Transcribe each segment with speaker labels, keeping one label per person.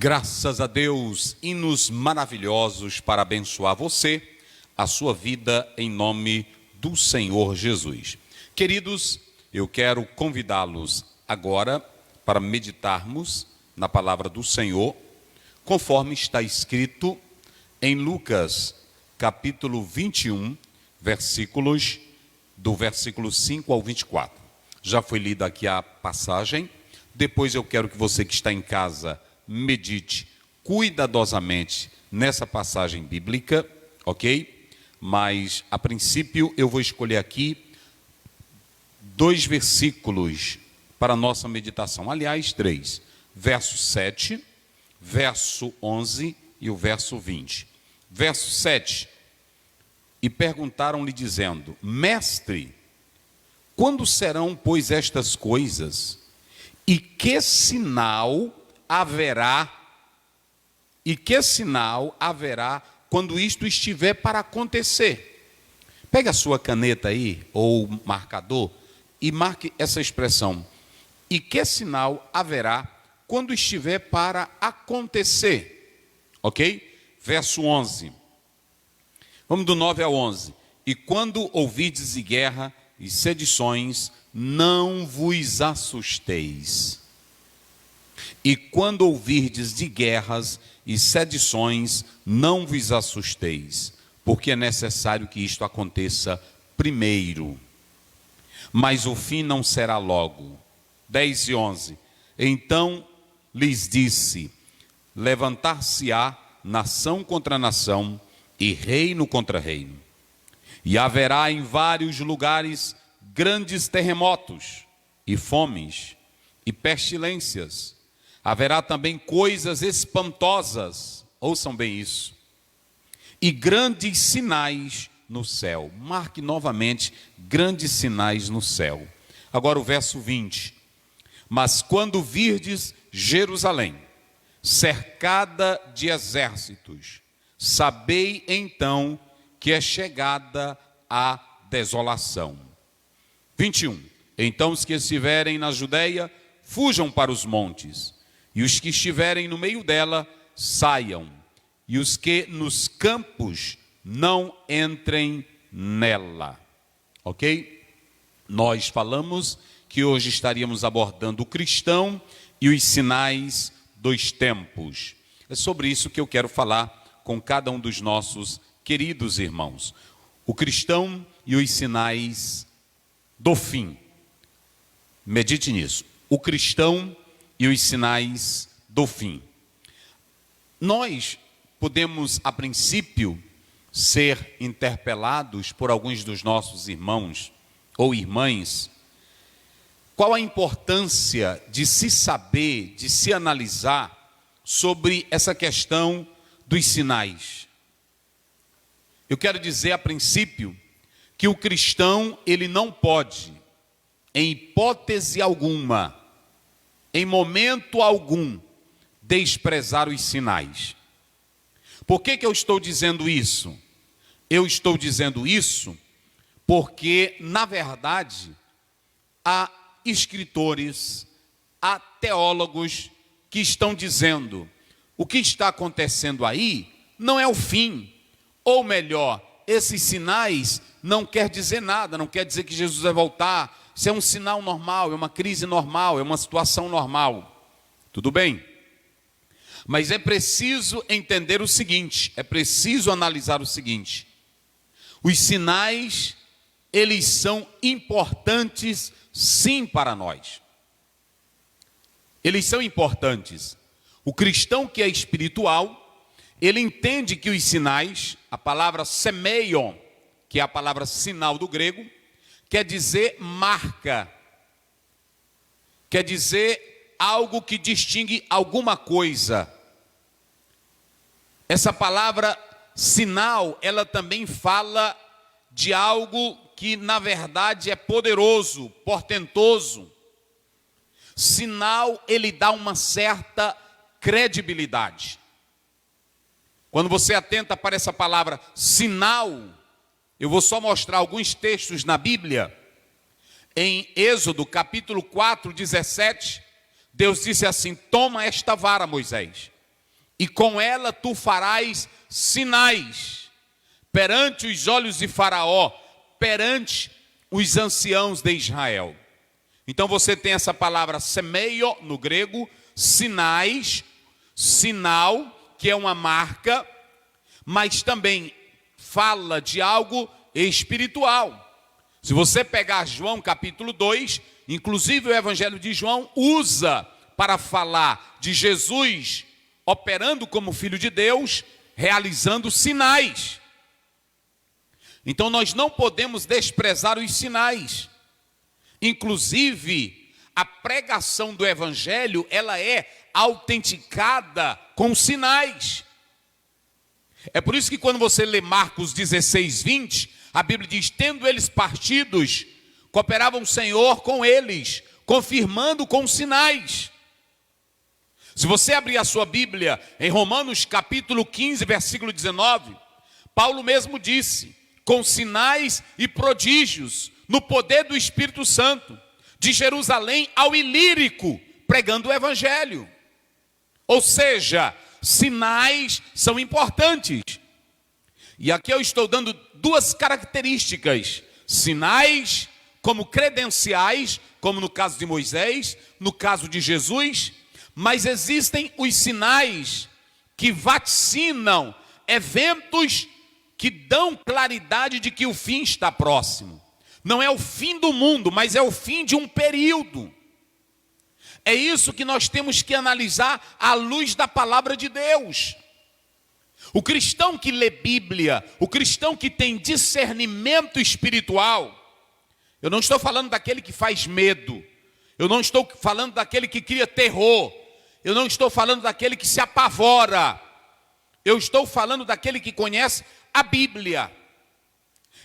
Speaker 1: Graças a Deus, hinos maravilhosos para abençoar você, a sua vida, em nome do Senhor Jesus. Queridos, eu quero convidá-los agora para meditarmos na palavra do Senhor, conforme está escrito em Lucas, capítulo 21, do versículo 5 ao 24. Já foi lida aqui a passagem, depois eu quero que você que está em casa medite cuidadosamente nessa passagem bíblica, ok? Mas, a princípio, eu vou escolher aqui 2 versículos para a nossa meditação. Aliás, 3. Verso 7, verso 11 e o verso 20. Verso 7. E perguntaram-lhe dizendo: Mestre, quando serão, pois, estas coisas? E que sinal haverá quando isto estiver para acontecer? Pegue a sua caneta aí, ou marcador, e marque essa expressão. E que sinal haverá quando estiver para acontecer? Ok? Verso 11. Vamos do 9 ao 11. E quando ouvides de guerra e sedições, não vos assusteis. E quando ouvirdes de guerras e sedições, não vos assusteis, porque é necessário que isto aconteça primeiro. Mas o fim não será logo. 10 e 11. Então lhes disse: levantar-se-á nação contra nação e reino contra reino. E haverá em vários lugares grandes terremotos e fomes e pestilências. Haverá também coisas espantosas, ouçam bem isso, e grandes sinais no céu. Marque novamente, grandes sinais no céu. Agora o verso 20. Mas quando virdes Jerusalém, cercada de exércitos, sabei então que é chegada a desolação. 21. Então os que estiverem na Judeia, fujam para os montes. E os que estiverem no meio dela, saiam. E os que nos campos, não entrem nela. Ok? Nós falamos que hoje estaríamos abordando o cristão e os sinais dos tempos. É sobre isso que eu quero falar com cada um dos nossos queridos irmãos. O cristão e os sinais do fim. Medite nisso. O cristão e os sinais do fim. Nós podemos, a princípio, ser interpelados por alguns dos nossos irmãos ou irmãs. Qual a importância de se saber, de se analisar sobre essa questão dos sinais? Eu quero dizer, a princípio, que o cristão, ele não pode, em hipótese alguma, em momento algum, desprezar os sinais. Por que eu estou dizendo isso? Eu estou dizendo isso porque, na verdade, há escritores, há teólogos que estão dizendo: o que está acontecendo aí não é o fim. Ou melhor, esses sinais não quer dizer nada, não quer dizer que Jesus vai voltar. Isso é um sinal normal, é uma crise normal, é uma situação normal. Tudo bem? Mas é preciso entender o seguinte, é preciso analisar o seguinte. Os sinais, eles são importantes sim para nós. Eles são importantes. O cristão que é espiritual, ele entende que os sinais, a palavra semeion, que é a palavra sinal do grego, quer dizer marca, quer dizer algo que distingue alguma coisa. Essa palavra sinal, ela também fala de algo que na verdade é poderoso, portentoso. Sinal, ele dá uma certa credibilidade. Quando você atenta para essa palavra sinal, eu vou só mostrar alguns textos na Bíblia. Em Êxodo, capítulo 4, 17, Deus disse assim: toma esta vara, Moisés, e com ela tu farás sinais perante os olhos de Faraó, perante os anciãos de Israel. Então você tem essa palavra semeio no grego, sinais, sinal, que é uma marca, mas também fala de algo espiritual. Se você pegar João capítulo 2, inclusive o Evangelho de João usa para falar de Jesus operando como Filho de Deus, realizando sinais. Então nós não podemos desprezar os sinais. Inclusive, a pregação do Evangelho, ela é autenticada com sinais. É por isso que quando você lê Marcos 16, 20, a Bíblia diz, tendo eles partidos, cooperavam o Senhor com eles, confirmando com sinais. Se você abrir a sua Bíblia em Romanos capítulo 15, versículo 19, Paulo mesmo disse, com sinais e prodígios, no poder do Espírito Santo, de Jerusalém ao Ilírico, pregando o Evangelho. Ou seja, sinais são importantes. E aqui eu estou dando duas características. Sinais como credenciais, como no caso de Moisés, no caso de Jesus, mas existem os sinais que vaticinam eventos que dão claridade de que o fim está próximo. Não é o fim do mundo, mas é o fim de um período. É isso que nós temos que analisar à luz da palavra de Deus. O cristão que lê Bíblia, o cristão que tem discernimento espiritual, eu não estou falando daquele que faz medo, eu não estou falando daquele que cria terror, eu não estou falando daquele que se apavora, eu estou falando daquele que conhece a Bíblia.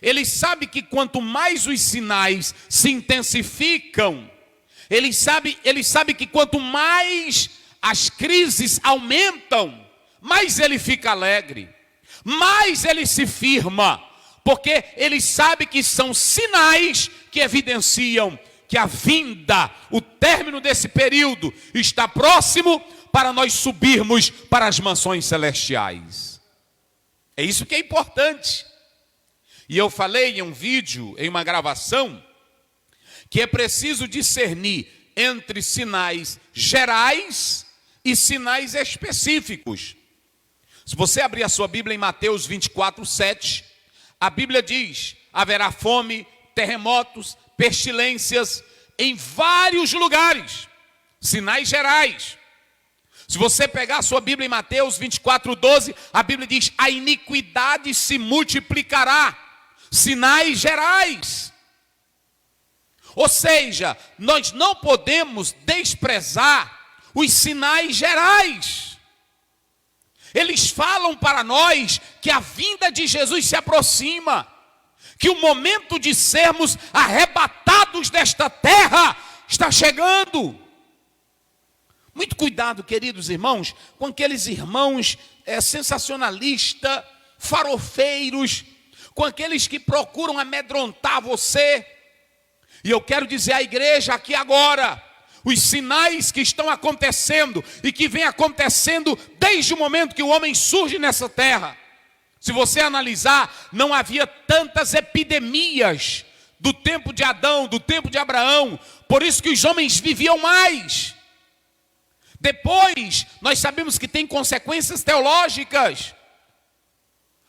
Speaker 1: Ele sabe que quanto mais os sinais se intensificam, ele sabe que quanto mais as crises aumentam, mais ele fica alegre, mais ele se firma, porque ele sabe que são sinais que evidenciam que a vinda, o término desse período está próximo para nós subirmos para as mansões celestiais. É isso que é importante. E eu falei em um vídeo, em uma gravação, que é preciso discernir entre sinais gerais e sinais específicos. Se você abrir a sua Bíblia em Mateus 24, 7, a Bíblia diz, haverá fome, terremotos, pestilências em vários lugares, sinais gerais. Se você pegar a sua Bíblia em Mateus 24, 12, a Bíblia diz, a iniquidade se multiplicará, sinais gerais. Ou seja, nós não podemos desprezar os sinais gerais. Eles falam para nós que a vinda de Jesus se aproxima, que o momento de sermos arrebatados desta terra está chegando. Muito cuidado, queridos irmãos, com aqueles irmãos sensacionalistas, farofeiros, com aqueles que procuram amedrontar você. E eu quero dizer à igreja aqui agora, os sinais que estão acontecendo e que vem acontecendo desde o momento que o homem surge nessa terra. Se você analisar, não havia tantas epidemias do tempo de Adão, do tempo de Abraão, por isso que os homens viviam mais. Depois, nós sabemos que tem consequências teológicas.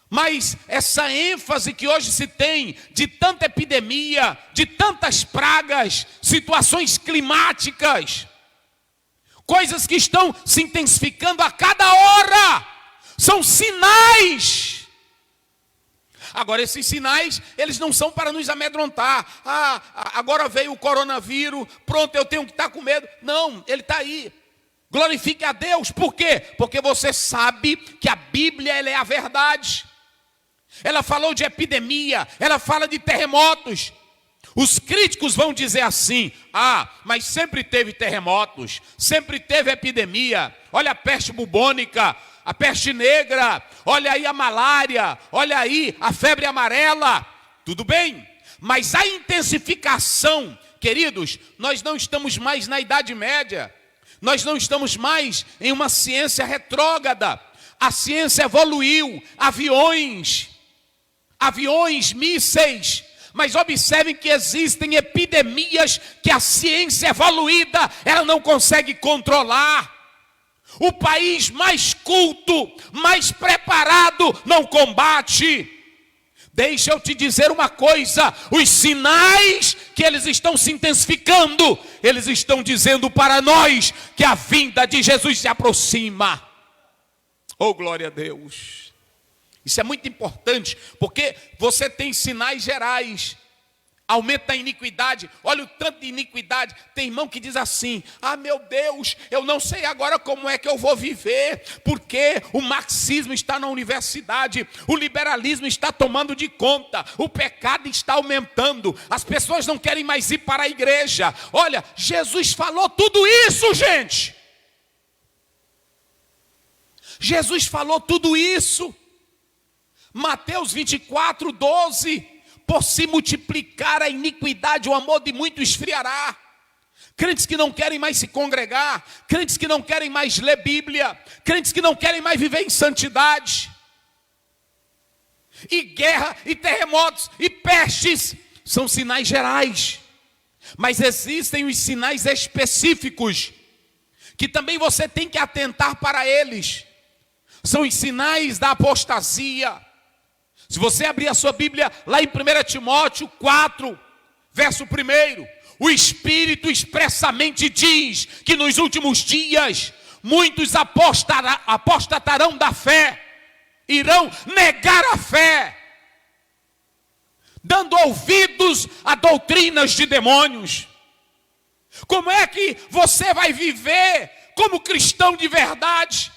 Speaker 1: Mas essa ênfase que hoje se tem de tanta epidemia, de tantas pragas, situações climáticas, coisas que estão se intensificando a cada hora, são sinais. Agora, esses sinais, eles não são para nos amedrontar. Agora veio o coronavírus, pronto, eu tenho que estar com medo. Não, ele está aí. Glorifique a Deus. Por quê? Porque você sabe que a Bíblia ela é a verdade. Ela falou de epidemia, ela fala de terremotos. Os críticos vão dizer assim, mas sempre teve terremotos, sempre teve epidemia. Olha a peste bubônica, a peste negra, olha aí a malária, olha aí a febre amarela. Tudo bem, mas a intensificação, queridos, nós não estamos mais na Idade Média. Nós não estamos mais em uma ciência retrógrada. A ciência evoluiu, aviões, mísseis. Mas observem que existem epidemias que a ciência evoluída, ela não consegue controlar. O país mais culto, mais preparado, não combate. Deixa eu te dizer uma coisa, os sinais que eles estão se intensificando, eles estão dizendo para nós que a vinda de Jesus se aproxima. Oh, glória a Deus. Isso é muito importante, porque você tem sinais gerais. Aumenta a iniquidade, olha o tanto de iniquidade. Tem irmão que diz assim: ah, meu Deus, eu não sei agora como é que eu vou viver, porque o marxismo está na universidade, o liberalismo está tomando de conta, o pecado está aumentando, as pessoas não querem mais ir para a igreja. Olha, Jesus falou tudo isso, gente. Jesus falou tudo isso. Mateus 24, 12. Por se multiplicar a iniquidade, o amor de muito esfriará. Crentes que não querem mais se congregar, crentes que não querem mais ler Bíblia, crentes que não querem mais viver em santidade. E guerra, e terremotos, e pestes, são sinais gerais. Mas existem os sinais específicos, que também você tem que atentar para eles. São os sinais da apostasia. Se você abrir a sua Bíblia lá em 1 Timóteo 4, verso 1, o Espírito expressamente diz que nos últimos dias muitos apostatarão da fé, irão negar a fé, dando ouvidos a doutrinas de demônios. Como é que você vai viver como cristão de verdade?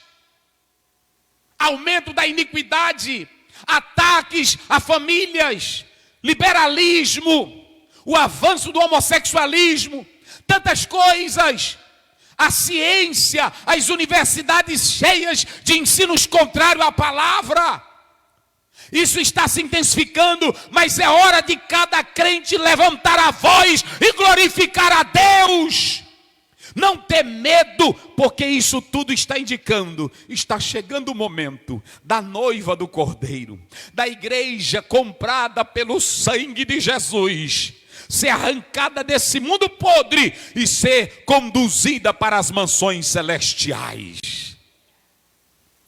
Speaker 1: Aumento da iniquidade, ataques a famílias, liberalismo, o avanço do homossexualismo, tantas coisas. A ciência, as universidades cheias de ensinos contrários à palavra. Isso está se intensificando, mas é hora de cada crente levantar a voz e glorificar a Deus. Não ter medo, porque isso tudo está indicando, está chegando o momento da noiva do Cordeiro, da igreja comprada pelo sangue de Jesus, ser arrancada desse mundo podre e ser conduzida para as mansões celestiais.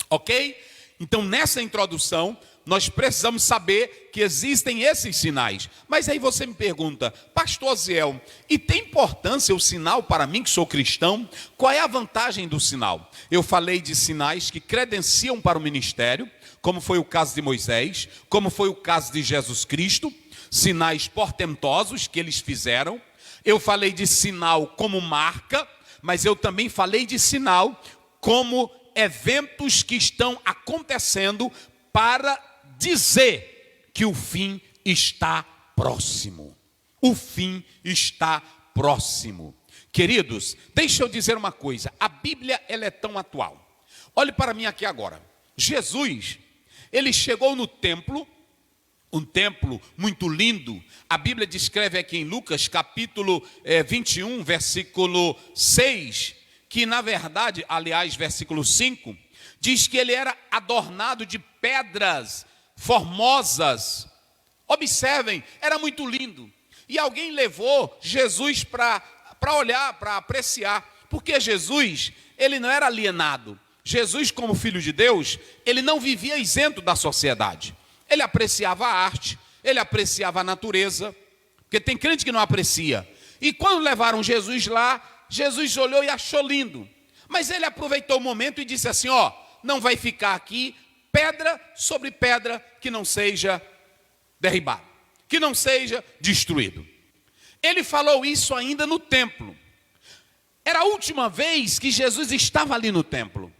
Speaker 1: Ok? Então nessa introdução, nós precisamos saber que existem esses sinais. Mas aí você me pergunta: pastor Ziel, e tem importância o sinal para mim que sou cristão? Qual é a vantagem do sinal? Eu falei de sinais que credenciam para o ministério, como foi o caso de Moisés, como foi o caso de Jesus Cristo, sinais portentosos que eles fizeram. Eu falei de sinal como marca, mas eu também falei de sinal como eventos que estão acontecendo para dizer que o fim está próximo. O fim está próximo. Queridos, deixa eu dizer uma coisa. A Bíblia, ela é tão atual. Olhe para mim aqui agora. Jesus, ele chegou no templo, um templo muito lindo. A Bíblia descreve aqui em Lucas, capítulo 21, versículo 6, que na verdade, aliás, versículo 5, diz que ele era adornado de pedras formosas. Observem, era muito lindo. E alguém levou Jesus para olhar, para apreciar. Porque Jesus, ele não era alienado. Jesus, como filho de Deus, ele não vivia isento da sociedade. Ele apreciava a arte, ele apreciava a natureza. Porque tem crente que não aprecia. E quando levaram Jesus lá, Jesus olhou e achou lindo. Mas ele aproveitou o momento e disse assim: ó, não vai ficar aqui pedra sobre pedra que não seja derribado, que não seja destruído. Ele falou isso ainda no templo. Era a última vez que Jesus estava ali no templo.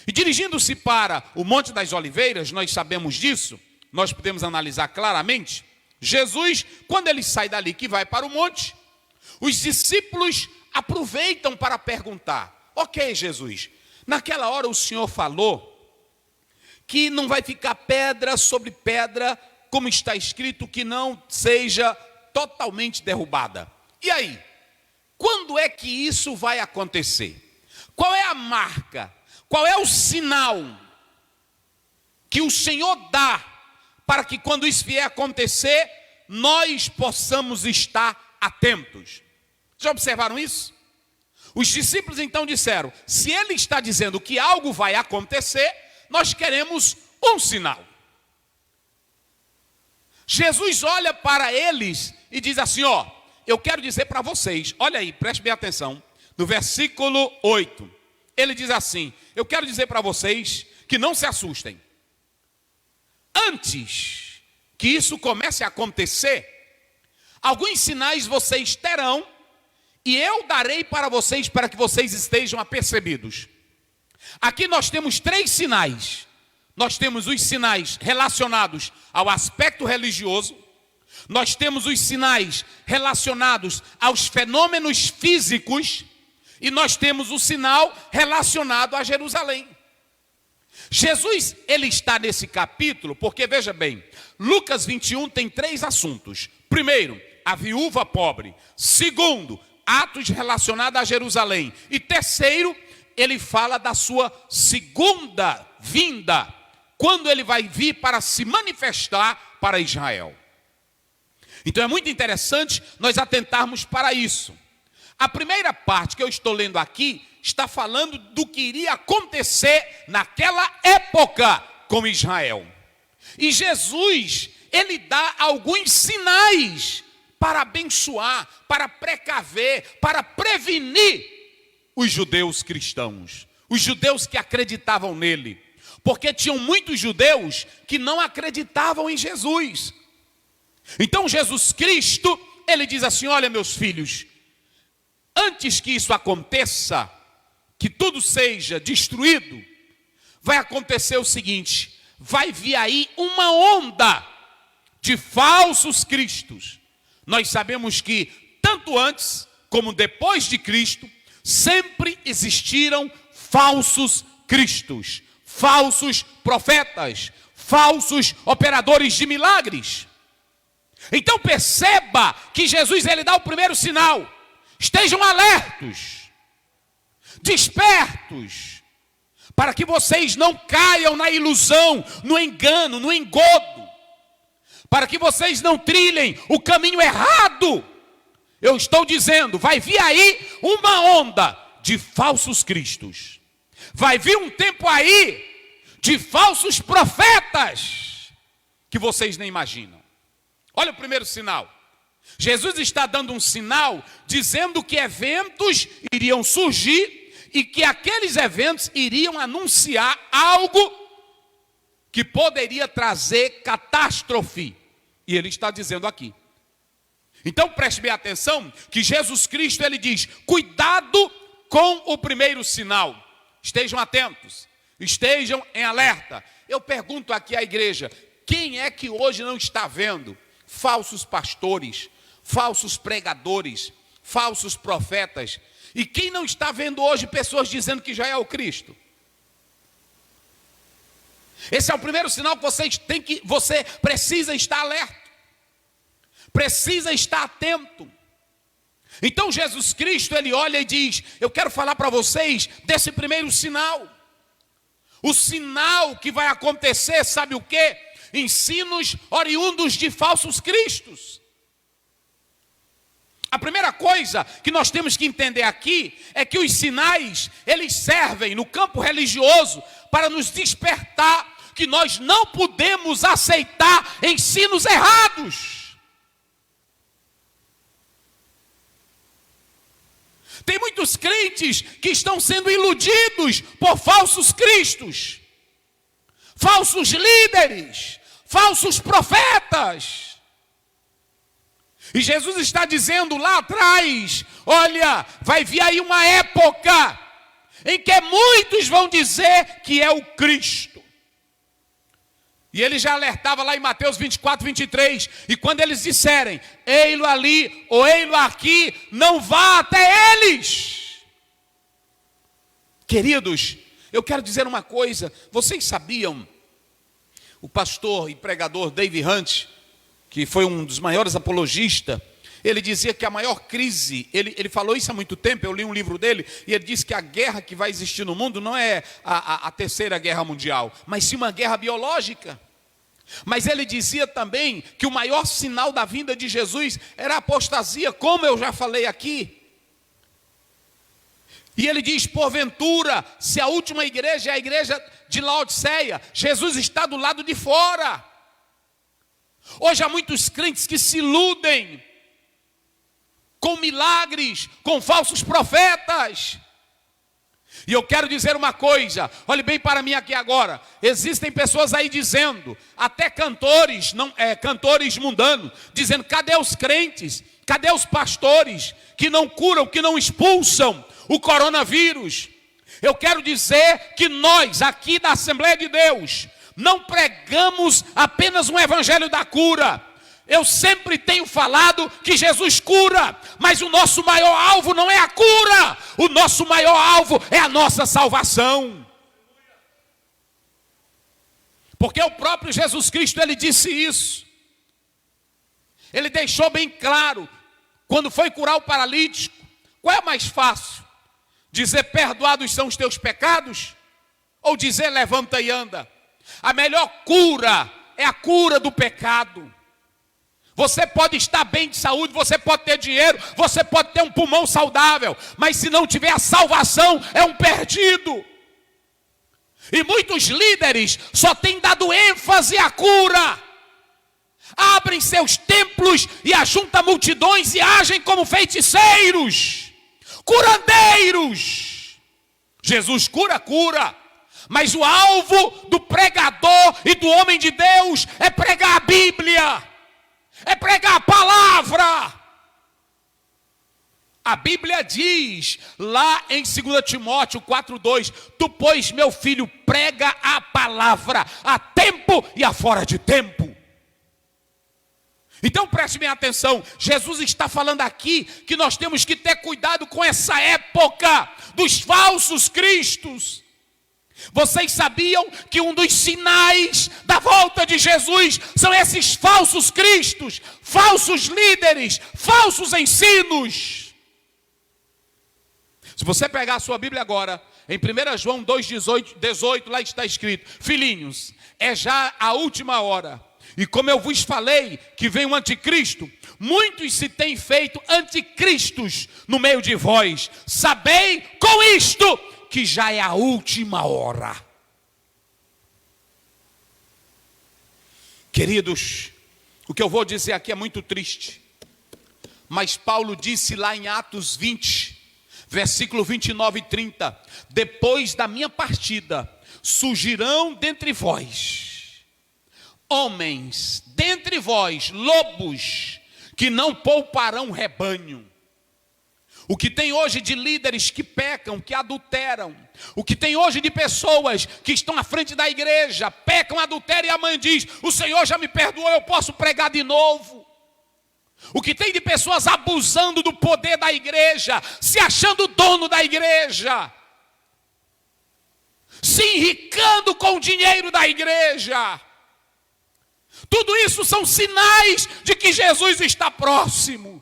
Speaker 1: E dirigindo-se para o Monte das Oliveiras, nós sabemos disso, nós podemos analisar claramente. Jesus, quando ele sai dali que vai para o monte, os discípulos aproveitam para perguntar: ok, Jesus, naquela hora o Senhor falou que não vai ficar pedra sobre pedra, como está escrito, que não seja totalmente derrubada. E aí? Quando é que isso vai acontecer? qual é a marca, qual é o sinal que o Senhor dá para que quando isso vier acontecer, nós possamos estar atentos? Já observaram isso? Os discípulos então disseram: se ele está dizendo que algo vai acontecer, nós queremos um sinal. Jesus olha para eles e diz assim: ó, eu quero dizer para vocês, olha aí, preste bem atenção, no versículo 8, ele diz assim: eu quero dizer para vocês que não se assustem. Antes que isso comece a acontecer, alguns sinais vocês terão, e eu darei para vocês, para que vocês estejam apercebidos. Aqui nós temos 3 sinais. Nós temos os sinais relacionados ao aspecto religioso, nós temos os sinais relacionados aos fenômenos físicos, e nós temos o sinal relacionado a Jerusalém. Jesus, ele está nesse capítulo, porque veja bem, Lucas 21 tem 3 assuntos. Primeiro, a viúva pobre. Segundo, atos relacionados a Jerusalém. E terceiro, ele fala da sua segunda vinda, quando ele vai vir para se manifestar para Israel. Então é muito interessante nós atentarmos para isso. A primeira parte que eu estou lendo aqui está falando do que iria acontecer naquela época com Israel. E Jesus, ele dá alguns sinais para abençoar, para precaver, para prevenir os judeus cristãos, os judeus que acreditavam nele. Porque tinham muitos judeus que não acreditavam em Jesus. Então Jesus Cristo, ele diz assim: olha, meus filhos, antes que isso aconteça, que tudo seja destruído, vai acontecer o seguinte: vai vir aí uma onda de falsos cristos. Nós sabemos que tanto antes como depois de Cristo, sempre existiram falsos cristos, falsos profetas, falsos operadores de milagres. Então perceba que Jesus, ele dá o primeiro sinal: estejam alertos, despertos, para que vocês não caiam na ilusão, no engano, no engodo, para que vocês não trilhem o caminho errado. Eu estou dizendo, vai vir aí uma onda de falsos cristos, vai vir um tempo aí de falsos profetas que vocês nem imaginam. Olha o primeiro sinal. Jesus está dando um sinal dizendo que eventos iriam surgir e que aqueles eventos iriam anunciar algo que poderia trazer catástrofe. E ele está dizendo aqui. Então preste bem atenção que Jesus Cristo, ele diz: cuidado com o primeiro sinal. Estejam atentos, estejam em alerta. Eu pergunto aqui à igreja: quem é que hoje não está vendo falsos pastores, falsos pregadores, falsos profetas? E quem não está vendo hoje pessoas dizendo que já é o Cristo? Esse é o primeiro sinal que você precisa estar alerta, precisa estar atento. Então Jesus Cristo, ele olha e diz: eu quero falar para vocês desse primeiro sinal. O sinal que vai acontecer, sabe o quê? Ensinos oriundos de falsos cristos. A primeira coisa que nós temos que entender aqui é que os sinais, eles servem no campo religioso para nos despertar que nós não podemos aceitar ensinos errados. Tem muitos crentes que estão sendo iludidos por falsos cristos, falsos líderes, falsos profetas. E Jesus está dizendo lá atrás: olha, vai vir aí uma época em que muitos vão dizer que é o Cristo. E ele já alertava lá em Mateus 24, 23. E quando eles disserem: ei-lo ali ou ei-lo aqui, não vá até eles. Queridos, eu quero dizer uma coisa. Vocês sabiam, o pastor e pregador Dave Hunt, que foi um dos maiores apologistas, Ele dizia que a maior crise, ele falou isso há muito tempo, eu li um livro dele, e ele disse que a guerra que vai existir no mundo não é a terceira guerra mundial, mas sim uma guerra biológica. Mas ele dizia também que o maior sinal da vinda de Jesus era a apostasia, como eu já falei aqui. E ele diz, porventura, se a última igreja é a igreja de Laodiceia, Jesus está do lado de fora. Hoje há muitos crentes que se iludem com milagres, com falsos profetas. E eu quero dizer uma coisa, olhe bem para mim aqui agora. Existem pessoas aí dizendo, até cantores, cantores mundanos, dizendo, cadê os crentes? Cadê os pastores que não curam, que não expulsam o coronavírus? Eu quero dizer que nós, aqui da Assembleia de Deus, não pregamos apenas um evangelho da cura. Eu sempre tenho falado que Jesus cura, mas o nosso maior alvo não é a cura. O nosso maior alvo é a nossa salvação. Porque o próprio Jesus Cristo, ele disse isso. Ele deixou bem claro, quando foi curar o paralítico, qual é mais fácil? Dizer perdoados são os teus pecados? Ou dizer levanta e anda? A melhor cura é a cura do pecado. Você pode estar bem de saúde, você pode ter dinheiro, você pode ter um pulmão saudável, mas se não tiver a salvação, é um perdido. E muitos líderes só têm dado ênfase à cura. Abrem seus templos e ajuntam multidões e agem como feiticeiros, curandeiros. Jesus cura, mas o alvo do pregador e do homem de Deus é pregar a Bíblia. É pregar a palavra. A Bíblia diz, lá em 2 Timóteo 4:2, tu, pois, meu filho, prega a palavra a tempo e a fora de tempo. Então preste bem atenção, Jesus está falando aqui que nós temos que ter cuidado com essa época dos falsos cristos. Vocês sabiam que um dos sinais da volta de Jesus são esses falsos cristos, falsos líderes, falsos ensinos? Se você pegar a sua Bíblia agora, em 1 João 2,18, lá está escrito, filhinhos, é já a última hora. E como eu vos falei que vem o anticristo, muitos se têm feito anticristos no meio de vós. Sabei com isto que já é a última hora. Queridos, o que eu vou dizer aqui é muito triste, mas Paulo disse lá em Atos 20, versículo 29 e 30, depois da minha partida, surgirão dentre vós, homens, dentre vós, lobos, que não pouparão rebanho. O que tem hoje de líderes que pecam, que adulteram. O que tem hoje de pessoas que estão à frente da igreja, pecam, adulteram e a mãe diz, o Senhor já me perdoou, eu posso pregar de novo. O que tem de pessoas abusando do poder da igreja, se achando dono da igreja. Se enricando com o dinheiro da igreja. Tudo isso são sinais de que Jesus está próximo.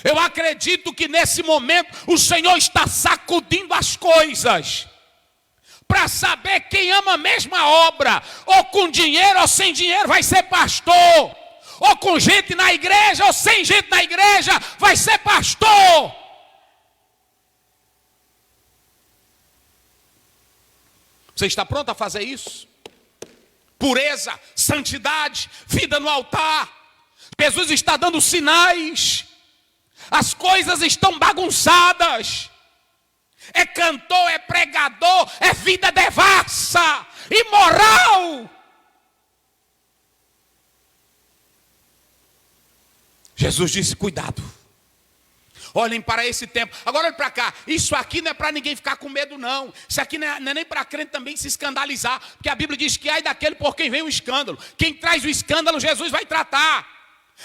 Speaker 1: Eu acredito que nesse momento o Senhor está sacudindo as coisas para saber quem ama a mesma obra, ou com dinheiro ou sem dinheiro vai ser pastor, ou com gente na igreja ou sem gente na igreja vai ser pastor. Você está pronto a fazer isso? Pureza, santidade, vida no altar. Jesus está dando sinais. As coisas estão bagunçadas. É cantor, é pregador, é vida devassa, imoral. Jesus disse, cuidado. Olhem para esse tempo. Agora olhem para cá. Isso aqui não é para ninguém ficar com medo não. Isso aqui não é nem para crente também se escandalizar. Porque a Bíblia diz que ai daquele por quem vem o escândalo. Quem traz o escândalo, Jesus vai tratar.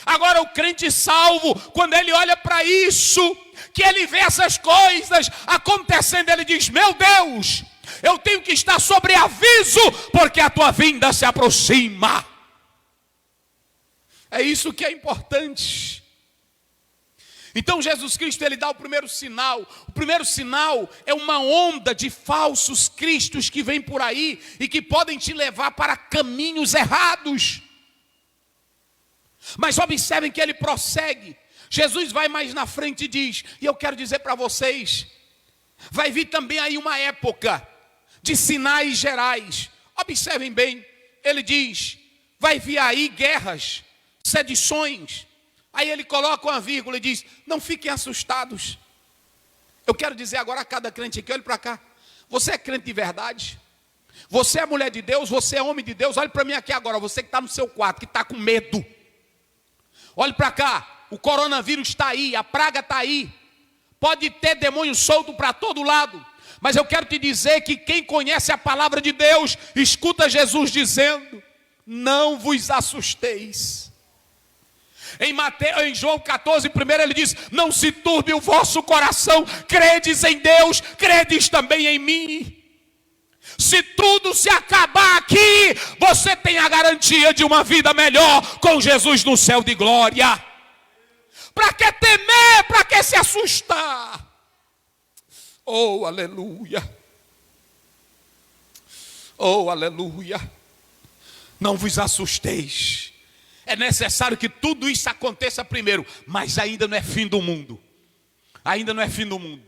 Speaker 1: Agora o crente salvo, quando ele olha para isso, que ele vê essas coisas acontecendo, ele diz, meu Deus, eu tenho que estar sobre aviso, porque a tua vinda se aproxima. É isso que é importante. Então Jesus Cristo, ele dá o primeiro sinal. O primeiro sinal é uma onda de falsos cristos que vem por aí e que podem te levar para caminhos errados. Mas observem que ele prossegue. Jesus vai mais na frente e diz, e eu quero dizer para vocês, vai vir também aí uma época de sinais gerais. Observem bem, ele diz, vai vir aí guerras, sedições. Aí ele coloca uma vírgula e diz, não fiquem assustados. Eu quero dizer agora a cada crente aqui, olhe para cá. Você é crente de verdade? Você é mulher de Deus? Você é homem de Deus? Olhe para mim aqui agora, você que está no seu quarto, que está com medo. Olhe para cá, o coronavírus está aí, a praga está aí. Pode ter demônio solto para todo lado. Mas eu quero te dizer que quem conhece a palavra de Deus, escuta Jesus dizendo, não vos assusteis. Em João 14, primeiro ele diz, não se turbe o vosso coração, credes em Deus, credes também em mim. Se tudo se acabar aqui, você tem a garantia de uma vida melhor com Jesus no céu de glória. Para que temer, para que se assustar? Oh, aleluia. Oh, aleluia. Não vos assusteis. É necessário que tudo isso aconteça primeiro, mas ainda não é fim do mundo. Ainda não é fim do mundo.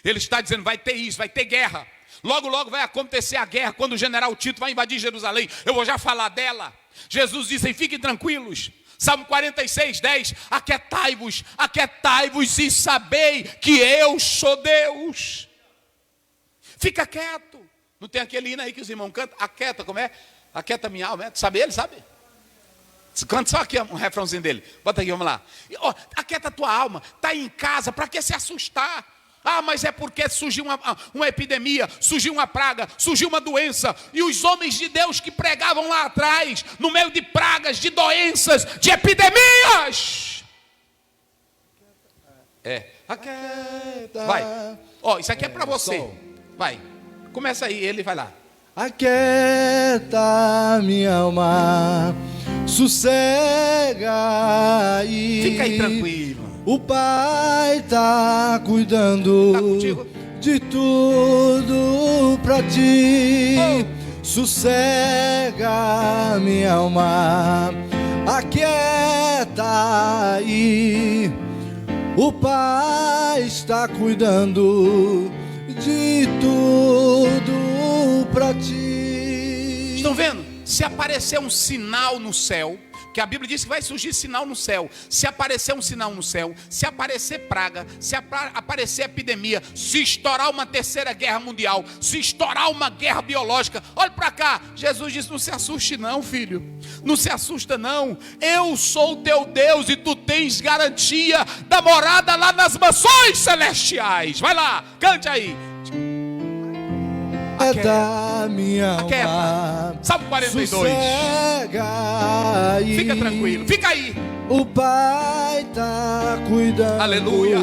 Speaker 1: Ele está dizendo, vai ter isso, vai ter guerra. Logo, logo vai acontecer a guerra, quando o general Tito vai invadir Jerusalém. Eu vou já falar dela. Jesus disse, fiquem tranquilos. Salmo 46, 10. Aquietai-vos e sabei que eu sou Deus. Fica quieto. Não tem aquele hino aí que os irmãos cantam? Aquieta, como é? Aquieta minha alma. Sabe ele, sabe? Canta só aqui um refrãozinho dele. Bota aqui, vamos lá. Aquieta a tua alma. Está em casa, para que se assustar? Ah, mas é porque surgiu uma epidemia, surgiu uma praga, surgiu uma doença. E os homens de Deus que pregavam lá atrás, no meio de pragas, de doenças, de epidemias. Aquieta. Vai. Isso aqui é para você. Vai. Começa aí, ele vai lá.
Speaker 2: Aquieta minha alma, sossega aí.
Speaker 1: Fica aí tranquilo.
Speaker 2: O Pai está cuidando de tudo pra ti. Sossega minha alma, aquieta aí. O Pai está cuidando de tudo pra ti.
Speaker 1: Estão vendo? Se aparecer um sinal no céu, que a Bíblia diz que vai surgir sinal no céu. Se aparecer um sinal no céu, se aparecer praga, se aparecer epidemia, se estourar uma terceira guerra mundial, se estourar uma guerra biológica, olha para cá, Jesus diz, não se assuste não, filho, não se assusta não, eu sou o teu Deus e tu tens garantia da morada lá nas mansões celestiais. Vai lá, cante aí.
Speaker 2: Aquieta minha alma,
Speaker 1: Salmo 42.
Speaker 2: Sossega aí.
Speaker 1: Fica tranquilo, fica aí.
Speaker 2: O Pai está cuidando,
Speaker 1: aleluia,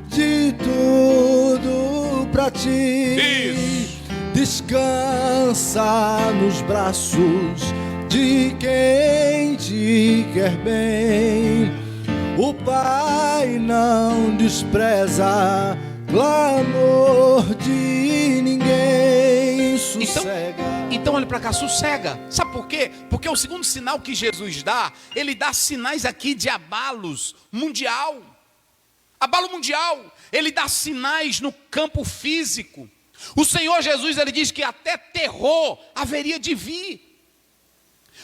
Speaker 2: de tudo pra ti.
Speaker 1: Isso.
Speaker 2: Descansa nos braços de quem te quer bem. O Pai não despreza clamor de ninguém. Sossega.
Speaker 1: Então olha para cá, sossega. Sabe por quê? Porque o segundo sinal que Jesus dá, ele dá sinais aqui de abalos mundial. Abalo mundial. Ele dá sinais no campo físico. O Senhor Jesus, ele diz que até terror haveria de vir.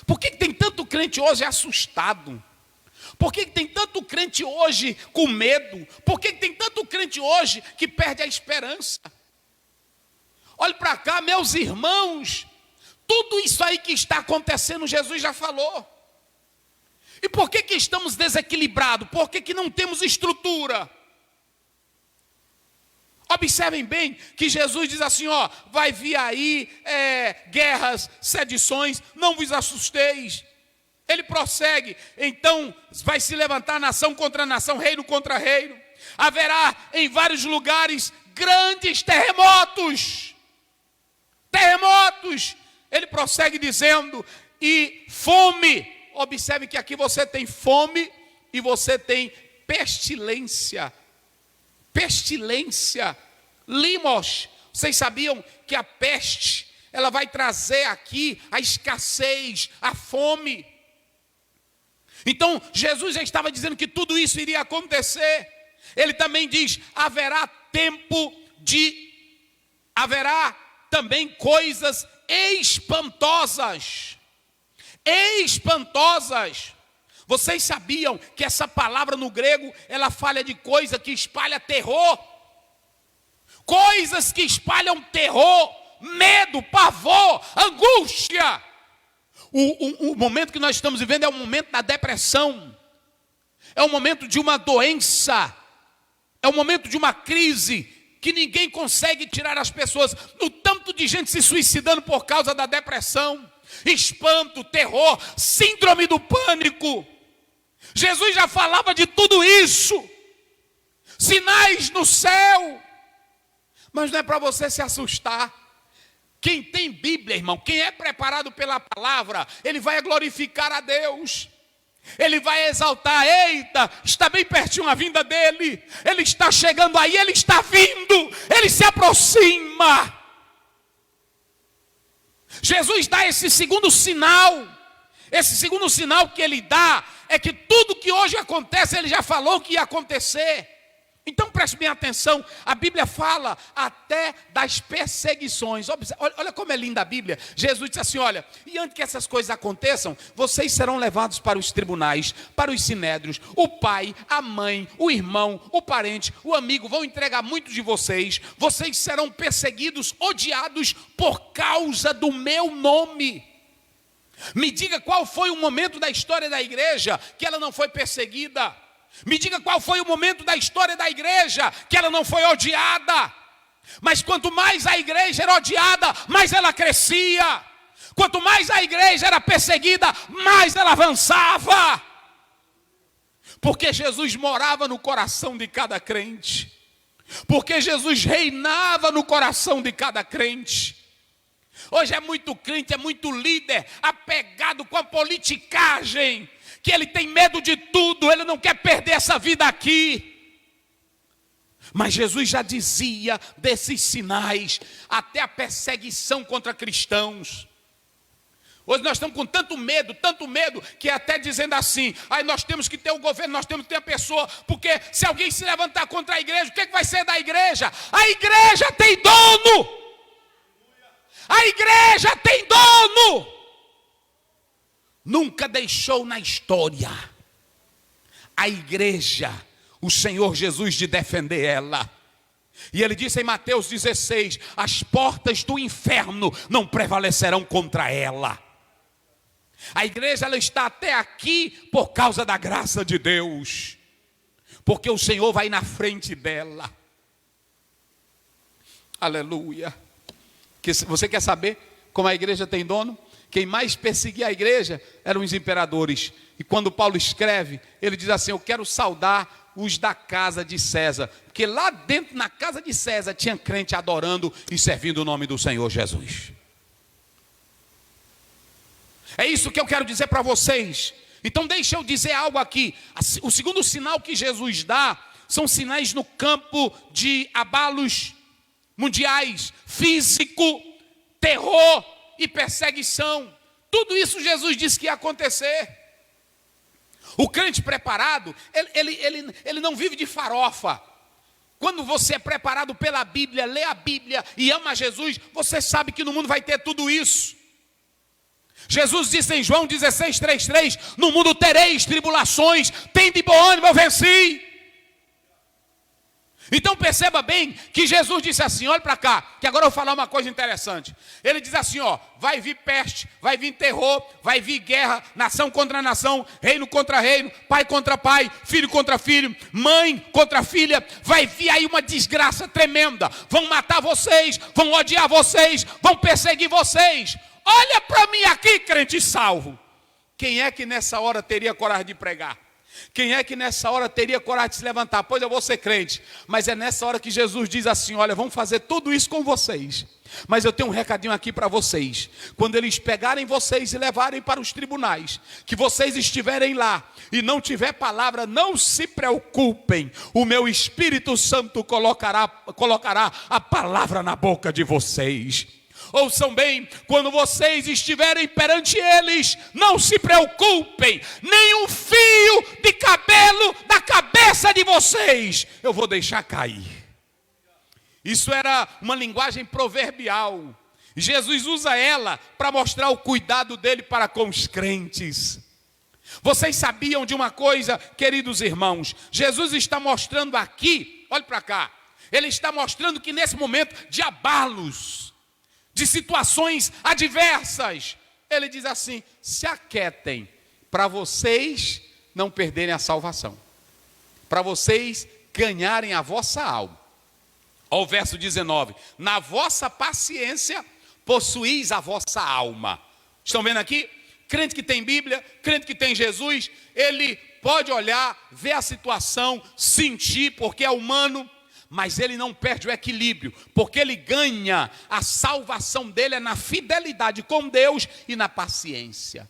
Speaker 1: Por que tem tanto crente hoje assustado? Por que tem tanto crente hoje com medo? Por que tem tanto crente hoje que perde a esperança? Olhe para cá, meus irmãos, tudo isso aí que está acontecendo, Jesus já falou. E por que estamos desequilibrados? Por que não temos estrutura? Observem bem que Jesus diz assim, vai vir aí guerras, sedições, não vos assusteis. Ele prossegue, então vai se levantar nação contra nação, reino contra reino. Haverá em vários lugares grandes terremotos. Terremotos. Ele prossegue dizendo, e fome. Observe que aqui você tem fome e você tem pestilência pestilência, limos. Vocês sabiam que a peste, ela vai trazer aqui a escassez, a fome. Então, Jesus já estava dizendo que tudo isso iria acontecer. Ele também diz, haverá também coisas espantosas. Espantosas. Vocês sabiam que essa palavra no grego, ela fala de coisa que espalha terror? Coisas que espalham terror, medo, pavor, angústia. O momento que nós estamos vivendo é o momento da depressão. É o momento de uma doença. É o momento de uma crise que ninguém consegue tirar as pessoas. O tanto de gente se suicidando por causa da depressão. Espanto, terror, síndrome do pânico. Jesus já falava de tudo isso. Sinais no céu. Mas não é para você se assustar. Quem tem Bíblia, irmão, quem é preparado pela palavra, ele vai glorificar a Deus. Ele vai exaltar, eita, está bem pertinho a vinda dele. Ele está chegando aí, ele está vindo, ele se aproxima. Jesus dá esse segundo sinal. Esse segundo sinal que ele dá é que tudo que hoje acontece, ele já falou que ia acontecer. Então preste bem atenção, a Bíblia fala até das perseguições. Olha como é linda a Bíblia. Jesus disse assim, olha, e antes que essas coisas aconteçam, vocês serão levados para os tribunais, para os sinédrios. O pai, a mãe, o irmão, o parente, o amigo vão entregar muitos de vocês. Vocês serão perseguidos, odiados por causa do meu nome. Me diga qual foi o momento da história da igreja que ela não foi perseguida. Me diga qual foi o momento da história da igreja que ela não foi odiada. Mas quanto mais a igreja era odiada, mais ela crescia. Quanto mais a igreja era perseguida, mais ela avançava. Porque Jesus morava no coração de cada crente. Porque Jesus reinava no coração de cada crente. Hoje é muito crente, é muito líder, apegado com a politicagem, que ele tem medo de tudo, ele não quer perder essa vida aqui. Mas Jesus já dizia desses sinais, até a perseguição contra cristãos. Hoje nós estamos com tanto medo, que até dizendo assim, aí nós temos que ter o governo, nós temos que ter a pessoa, porque se alguém se levantar contra a igreja, o que vai ser da igreja? A igreja tem dono! A igreja tem dono! Nunca deixou na história a igreja, o Senhor Jesus, de defender ela. E ele disse em Mateus 16, as portas do inferno não prevalecerão contra ela. A igreja, ela está até aqui por causa da graça de Deus, porque o Senhor vai na frente dela. Aleluia. Você quer saber como a igreja tem dono? Quem mais perseguia a igreja eram os imperadores. E quando Paulo escreve, ele diz assim, eu quero saudar os da casa de César. Porque lá dentro, na casa de César, tinha crente adorando e servindo o nome do Senhor Jesus. É isso que eu quero dizer para vocês. Então deixa eu dizer algo aqui. O segundo sinal que Jesus dá, são sinais no campo de abalos mundiais, físico, terror e perseguição. Tudo isso Jesus disse que ia acontecer. O crente preparado, ele não vive de farofa. Quando você é preparado pela Bíblia, lê a Bíblia e ama Jesus, você sabe que no mundo vai ter tudo isso. Jesus disse em João 16:33, no mundo tereis tribulações, tende bom ânimo, eu venci. Então perceba bem que Jesus disse assim, olha para cá, que agora eu vou falar uma coisa interessante. Ele diz assim, ó, vai vir peste, vai vir terror, vai vir guerra, nação contra nação, reino contra reino, pai contra pai, filho contra filho, mãe contra filha. Vai vir aí uma desgraça tremenda. Vão matar vocês, vão odiar vocês, vão perseguir vocês. Olha para mim aqui, crente salvo. Quem é que nessa hora teria coragem de pregar? Quem é que nessa hora teria coragem de se levantar? Pois eu vou ser crente. Mas é nessa hora que Jesus diz assim: olha, vamos fazer tudo isso com vocês, mas eu tenho um recadinho aqui para vocês. Quando eles pegarem vocês e levarem para os tribunais, que vocês estiverem lá e não tiver palavra, não se preocupem, o meu Espírito Santo colocará a palavra na boca de vocês. Ouçam bem, quando vocês estiverem perante eles, não se preocupem, nem um fio de cabelo da cabeça de vocês eu vou deixar cair. Isso era uma linguagem proverbial. Jesus usa ela para mostrar o cuidado dele para com os crentes. Vocês sabiam de uma coisa, queridos irmãos? Jesus está mostrando aqui, olhe para cá, ele está mostrando que nesse momento de abalos, de situações adversas, ele diz assim: se aquietem, para vocês não perderem a salvação, para vocês ganharem a vossa alma. Olha o verso 19: na vossa paciência possuís a vossa alma. Estão vendo aqui? Crente que tem Bíblia, crente que tem Jesus, ele pode olhar, ver a situação, sentir, porque é humano, mas ele não perde o equilíbrio, porque ele ganha, a salvação dele é na fidelidade com Deus e na paciência.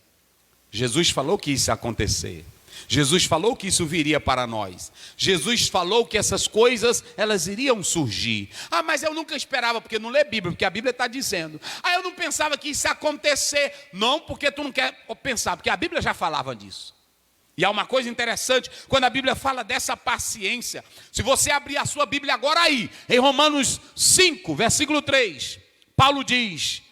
Speaker 1: Jesus falou que isso ia acontecer. Jesus falou que isso viria para nós. Jesus falou que essas coisas, elas iriam surgir. Ah, mas eu nunca esperava, porque não lê Bíblia, porque a Bíblia está dizendo. Ah, eu não pensava que isso ia acontecer. Não, porque tu não quer pensar, porque a Bíblia já falava disso. E há uma coisa interessante, quando a Bíblia fala dessa paciência, se você abrir a sua Bíblia agora aí, em Romanos 5, versículo 3, Paulo diz: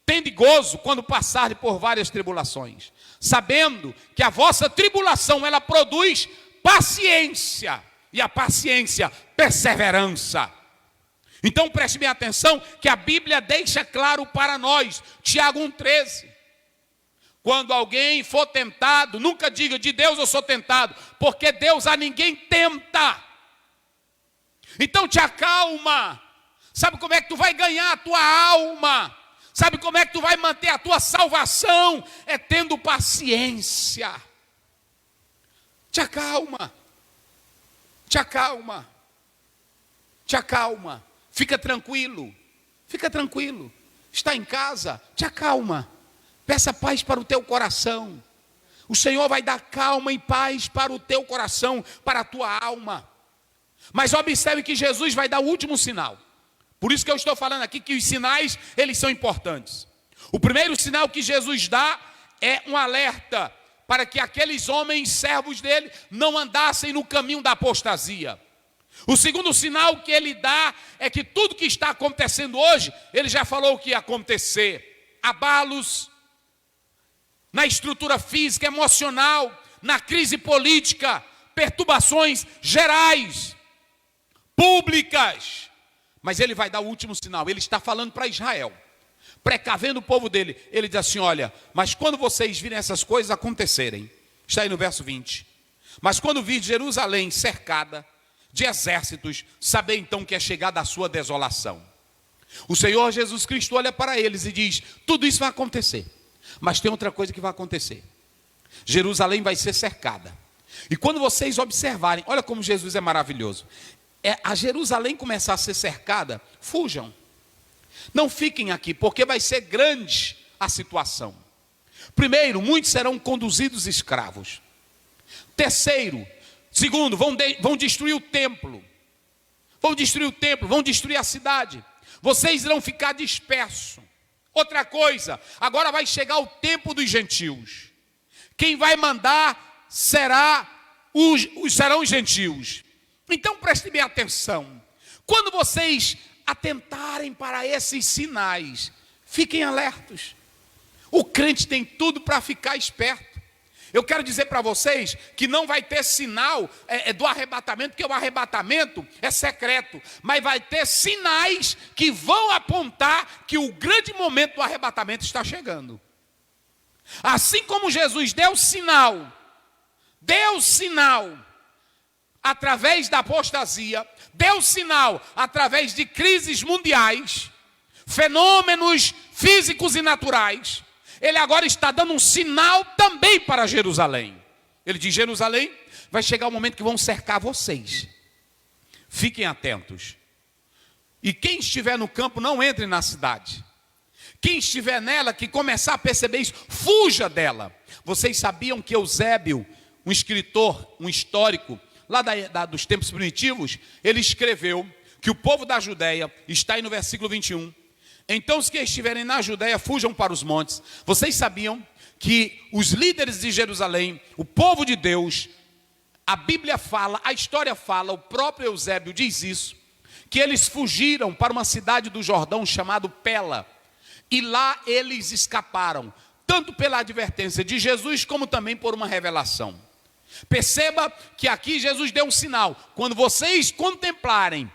Speaker 1: tende gozo quando passarem por várias tribulações, sabendo que a vossa tribulação, ela produz paciência, e a paciência, perseverança. Então preste bem atenção, que a Bíblia deixa claro para nós, Tiago 1,13. Quando alguém for tentado, nunca diga: de Deus eu sou tentado, porque Deus a ninguém tenta. Então te acalma. Sabe como é que tu vai ganhar a tua alma? Sabe como é que tu vai manter a tua salvação? É tendo paciência. Te acalma. Te acalma. Te acalma. Fica tranquilo. Fica tranquilo. Está em casa, te acalma. Peça paz para o teu coração. O Senhor vai dar calma e paz para o teu coração, para a tua alma. Mas observe que Jesus vai dar o último sinal. Por isso que eu estou falando aqui que os sinais, eles são importantes. O primeiro sinal que Jesus dá é um alerta para que aqueles homens servos dele não andassem no caminho da apostasia. O segundo sinal que ele dá é que tudo que está acontecendo hoje, ele já falou o que ia acontecer. Abalos na estrutura física, emocional, na crise política, perturbações gerais, públicas. Mas ele vai dar o último sinal. Ele está falando para Israel, precavendo o povo dele. Ele diz assim: olha, mas quando vocês virem essas coisas acontecerem, está aí no verso 20, mas quando vir Jerusalém cercada de exércitos, saber então que é chegada a sua desolação. O Senhor Jesus Cristo olha para eles e diz: tudo isso vai acontecer, mas tem outra coisa que vai acontecer. Jerusalém vai ser cercada. E quando vocês observarem, olha como Jesus é maravilhoso. A Jerusalém começar a ser cercada, fujam. Não fiquem aqui, porque vai ser grande a situação. Primeiro, muitos serão conduzidos escravos. Segundo, vão destruir o templo. Vão destruir o templo, vão destruir a cidade. Vocês irão ficar dispersos. Outra coisa, agora vai chegar o tempo dos gentios. Quem vai mandar serão os gentios. Então preste bem atenção. Quando vocês atentarem para esses sinais, fiquem alertos. O crente tem tudo para ficar esperto. Eu quero dizer para vocês que não vai ter sinal do arrebatamento, porque o arrebatamento é secreto. Mas vai ter sinais que vão apontar que o grande momento do arrebatamento está chegando. Assim como Jesus deu sinal através da apostasia, deu sinal através de crises mundiais, fenômenos físicos e naturais, ele agora está dando um sinal também para Jerusalém. Ele diz: Jerusalém, vai chegar o momento que vão cercar vocês. Fiquem atentos. E quem estiver no campo, não entre na cidade. Quem estiver nela, que começar a perceber isso, fuja dela. Vocês sabiam que Eusébio, um escritor, um histórico, lá dos tempos primitivos, ele escreveu que o povo da Judéia, está aí no versículo 21, então os que estiverem na Judéia, fujam para os montes. Vocês sabiam que os líderes de Jerusalém, o povo de Deus, a Bíblia fala, a história fala, o próprio Eusébio diz isso, que eles fugiram para uma cidade do Jordão chamada Pela, e lá eles escaparam, tanto pela advertência de Jesus, como também por uma revelação. Perceba que aqui Jesus deu um sinal: quando vocês contemplarem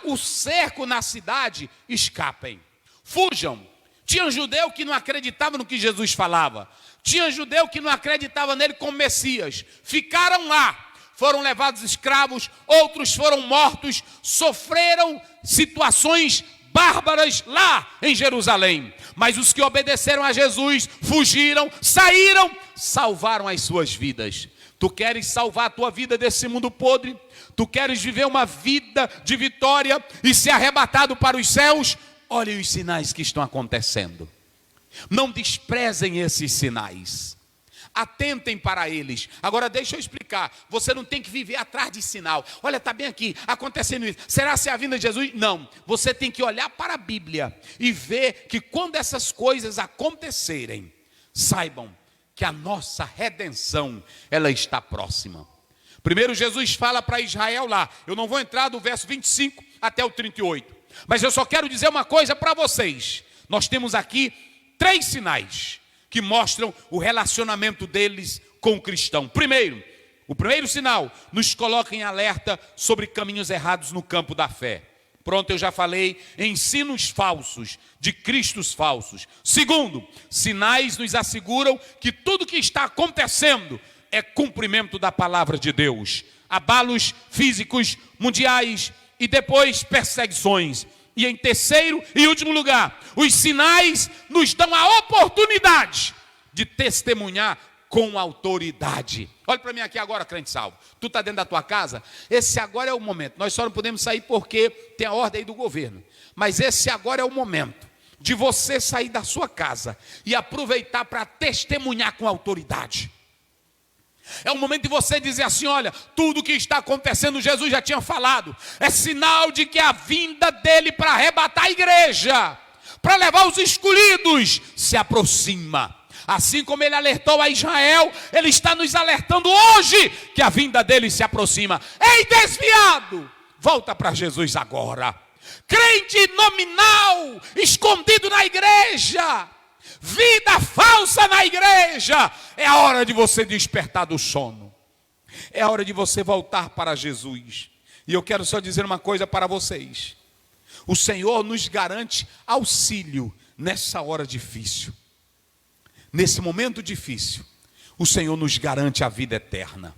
Speaker 1: o cerco na cidade, escapem, fujam. Tinha judeu que não acreditava no que Jesus falava, tinha judeu que não acreditava nele como Messias, ficaram lá, foram levados escravos, outros foram mortos, sofreram situações bárbaras lá em Jerusalém, mas os que obedeceram a Jesus, fugiram, saíram, salvaram as suas vidas. Tu queres salvar a tua vida desse mundo podre? Tu queres viver uma vida de vitória e ser arrebatado para os céus? Olhem os sinais que estão acontecendo. Não desprezem esses sinais. Atentem para eles. Agora deixa eu explicar. Você não tem que viver atrás de sinal. Olha, está bem aqui, acontecendo isso. Será se é a vinda de Jesus? Não. Você tem que olhar para a Bíblia e ver que quando essas coisas acontecerem, saibam que a nossa redenção, ela está próxima. Primeiro Jesus fala para Israel lá. Eu não vou entrar do verso 25 até o 38. Mas eu só quero dizer uma coisa para vocês. Nós temos aqui 3 sinais que mostram o relacionamento deles com o cristão. Primeiro, o primeiro sinal nos coloca em alerta sobre caminhos errados no campo da fé. Pronto, eu já falei, ensinos falsos, de cristos falsos. Segundo, sinais nos asseguram que tudo que está acontecendo é cumprimento da palavra de Deus. Abalos físicos, mundiais e depois perseguições. E em terceiro e último lugar, os sinais nos dão a oportunidade de testemunhar com autoridade. Olha para mim aqui agora, crente salvo. Tu está dentro da tua casa? Esse agora é o momento. Nós só não podemos sair porque tem a ordem aí do governo. Mas esse agora é o momento de você sair da sua casa e aproveitar para testemunhar com autoridade. É o momento de você dizer assim: olha, tudo que está acontecendo, Jesus já tinha falado, é sinal de que a vinda dele para arrebatar a igreja, para levar os escolhidos, se aproxima. Assim como ele alertou a Israel, ele está nos alertando hoje que a vinda dele se aproxima. Ei, desviado, volta para Jesus agora. Crente nominal, escondido na igreja, vida falsa na igreja, é a hora de você despertar do sono. É a hora de você voltar para Jesus. E eu quero só dizer uma coisa para vocês. O Senhor nos garante auxílio nessa hora difícil. Nesse momento difícil, o Senhor nos garante a vida eterna.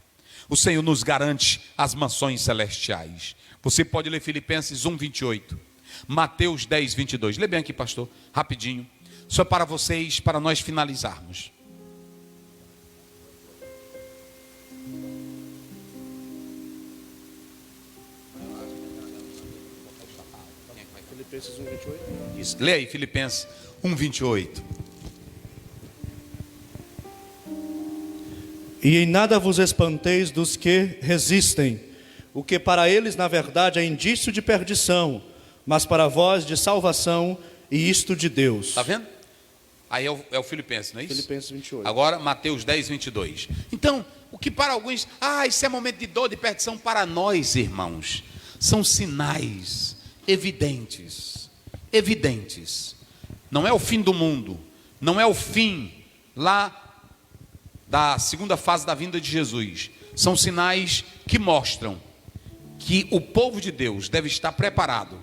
Speaker 1: O Senhor nos garante as mansões celestiais. Você pode ler Filipenses 1, 28. Mateus 10, 22. Lê bem aqui, pastor, rapidinho. Só para vocês, para nós finalizarmos.
Speaker 2: Filipenses 1, 28.
Speaker 1: Isso. Lê aí, Filipenses 1, 28.
Speaker 2: E em nada vos espanteis dos que resistem, o que para eles na verdade é indício de perdição, mas para vós de salvação, e isto de Deus.
Speaker 1: Está vendo? Aí é o Filipenses, não é isso?
Speaker 2: Filipenses 28.
Speaker 1: Agora, Mateus 10, 22. Então, o que para alguns, isso é momento de dor, de perdição, para nós, irmãos, são sinais evidentes. Evidentes. Não é o fim do mundo, não é o fim lá da segunda fase da vinda de Jesus. São sinais que mostram que o povo de Deus deve estar preparado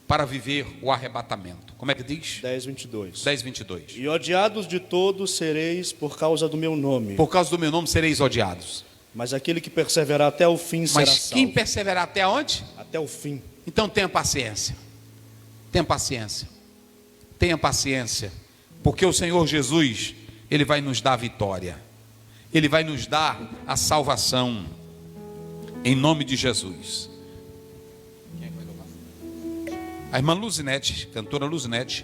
Speaker 1: para viver o arrebatamento. Como é que diz?
Speaker 2: 10, 22.
Speaker 1: 10, 22.
Speaker 2: E odiados de todos sereis por causa do meu nome.
Speaker 1: Por causa do meu nome sereis odiados.
Speaker 2: Mas aquele que perseverar até o fim será salvo.
Speaker 1: Mas quem perseverar até onde?
Speaker 2: Até o fim.
Speaker 1: Então tenha paciência. Tenha paciência. Tenha paciência. Porque o Senhor Jesus, Ele vai nos dar a vitória. Ele vai nos dar a salvação, em nome de Jesus. A irmã Luzinete, cantora Luzinete,